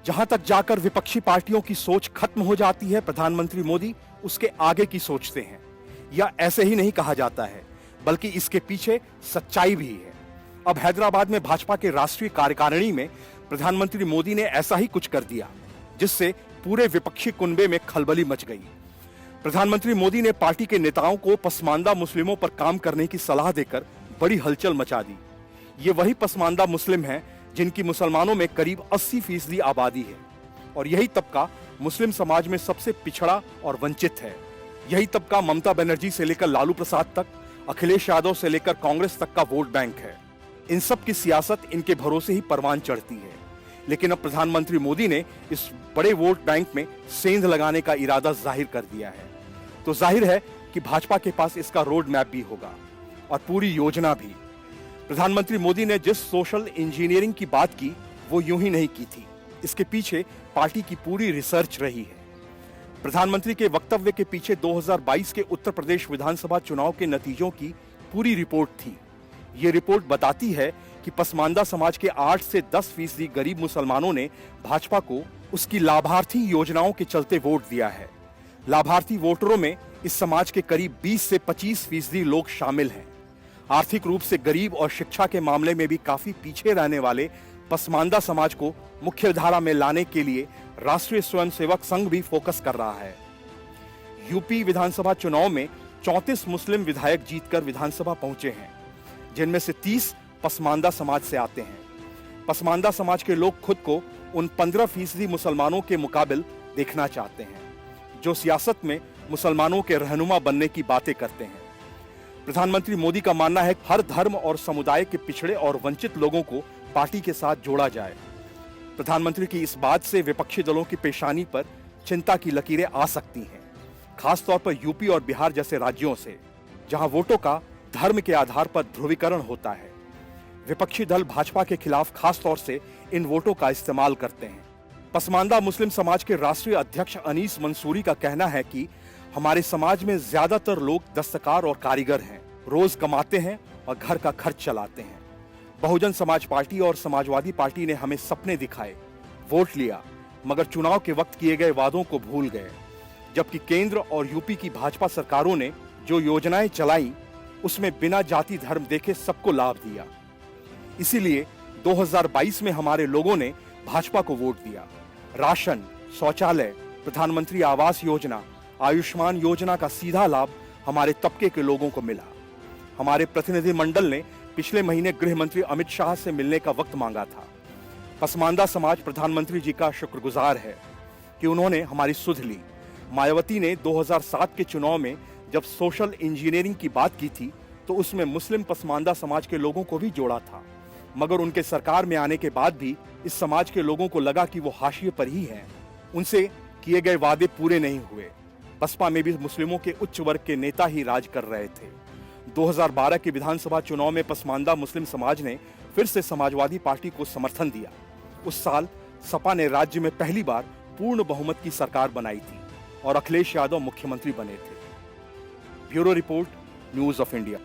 जहां तक जाकर विपक्षी पार्टियों की सोच खत्म हो जाती है, प्रधानमंत्री मोदी उसके आगे की सोचते हैं। यह ऐसे ही नहीं कहा जाता है, बल्कि इसके पीछे सच्चाई भी है। अब हैदराबाद में भाजपा के राष्ट्रीय कार्यकारिणी में प्रधानमंत्री मोदी ने ऐसा ही कुछ कर दिया, जिससे पूरे विपक्षी कुनबे में खलबली मच गई। प्रधानमंत्री मोदी ने पार्टी के नेताओं को पसमानदा मुस्लिमों पर काम करने की सलाह देकर बड़ी हलचल मचा दी। ये वही पसमानदा मुस्लिम हैं जिनकी मुसलमानों में करीब 80% आबादी है, और यही तबका मुस्लिम समाज में सबसे पिछड़ा और वंचित है। यही तबका ममता बनर्जी से लेकर लालू प्रसाद तक, अखिलेश यादव से लेकर कांग्रेस तक का वोट बैंक है। इन सब की सियासत इनके भरोसे ही परवान चढ़ती है। लेकिन अब प्रधानमंत्री मोदी ने इस बड़े वोट बैंक में सेंध लगाने का इरादा जाहिर कर दिया है, तो जाहिर है कि भाजपा के पास इसका रोड मैप भी होगा और पूरी योजना भी। प्रधानमंत्री मोदी ने जिस सोशल इंजीनियरिंग की बात की, वो यूं ही नहीं की थी। इसके पीछे पार्टी की पूरी रिसर्च रही है। प्रधानमंत्री के वक्तव्य के पीछे 2022 के उत्तर प्रदेश विधानसभा चुनाव के नतीजों की पूरी रिपोर्ट थी। ये रिपोर्ट बताती है कि पसमानदा समाज के 8 से 10% गरीब मुसलमानों ने भाजपा को उसकी लाभार्थी योजनाओं के चलते वोट दिया है। लाभार्थी वोटरों में इस समाज के करीब 20 से 25% लोग शामिल हैं। आर्थिक रूप से गरीब और शिक्षा के मामले में भी काफी पीछे रहने वाले पसमानदा समाज को मुख्य धारा में लाने के लिए राष्ट्रीय स्वयंसेवक संघ भी फोकस कर रहा है। यूपी विधानसभा चुनाव में 34 मुस्लिम विधायक जीतकर विधानसभा पहुंचे हैं, जिनमें से 30 पसमानदा समाज से आते हैं। पसमानदा समाज के लोग खुद को उन 15% मुसलमानों के मुकाबिल देखना चाहते हैं, जो सियासत में मुसलमानों के रहनुमा बनने की बातें करते हैं। प्रधानमंत्री मोदी का मानना है कि हर धर्म और समुदाय के पिछड़े और वंचित लोगों को पार्टी के साथ जोड़ा जाए। प्रधानमंत्री की इस बात से विपक्षी दलों की पेशानी पर चिंता की लकीरें आ सकती हैं, खासतौर पर यूपी और बिहार जैसे राज्यों से, जहां वोटों का धर्म के आधार पर ध्रुवीकरण होता है। विपक्षी दल भाजपा के खिलाफ खासतौर से इन वोटों का इस्तेमाल करते हैं। पसमानदा मुस्लिम समाज के राष्ट्रीय अध्यक्ष अनीस मंसूरी का कहना है कि हमारे समाज में ज्यादातर लोग दस्तकार और कारीगर हैं, रोज कमाते हैं और घर का खर्च चलाते हैं। बहुजन समाज पार्टी और समाजवादी पार्टी ने हमें सपने दिखाए, वोट लिया, मगर चुनाव के वक्त किए गए वादों को भूल गए। जबकि केंद्र और यूपी की भाजपा सरकारों ने जो योजनाएं चलाई, उसमें बिना जाति धर्म देखे सबको लाभ दिया। इसीलिए 2022 में हमारे लोगों ने भाजपा को वोट दिया। राशन, शौचालय, प्रधानमंत्री आवास योजना, आयुष्मान योजना का सीधा लाभ हमारे तबके के लोगों को मिला। हमारे प्रतिनिधि मंडल ने पिछले महीने गृह मंत्री अमित शाह से मिलने का वक्त मांगा था। पसमानदा समाज प्रधानमंत्री जी का शुक्रगुजार है कि उन्होंने हमारी सुध ली। मायावती ने 2007 के चुनाव में जब सोशल इंजीनियरिंग की बात की थी, तो उसमें मुस्लिम पसमानदा समाज के लोगों को भी जोड़ा था, मगर उनके सरकार में आने के बाद भी इस समाज के लोगों को लगा कि वो हाशिए पर ही हैं। उनसे किए गए वादे पूरे नहीं हुए। बसपा में भी मुस्लिमों के उच्च वर्ग के नेता ही राज कर रहे थे। 2012 के विधानसभा चुनाव में पसमानदा मुस्लिम समाज ने फिर से समाजवादी पार्टी को समर्थन दिया। उस साल सपा ने राज्य में पहली बार पूर्ण बहुमत की सरकार बनाई थी और अखिलेश यादव मुख्यमंत्री बने थे। Bureau report, news of India.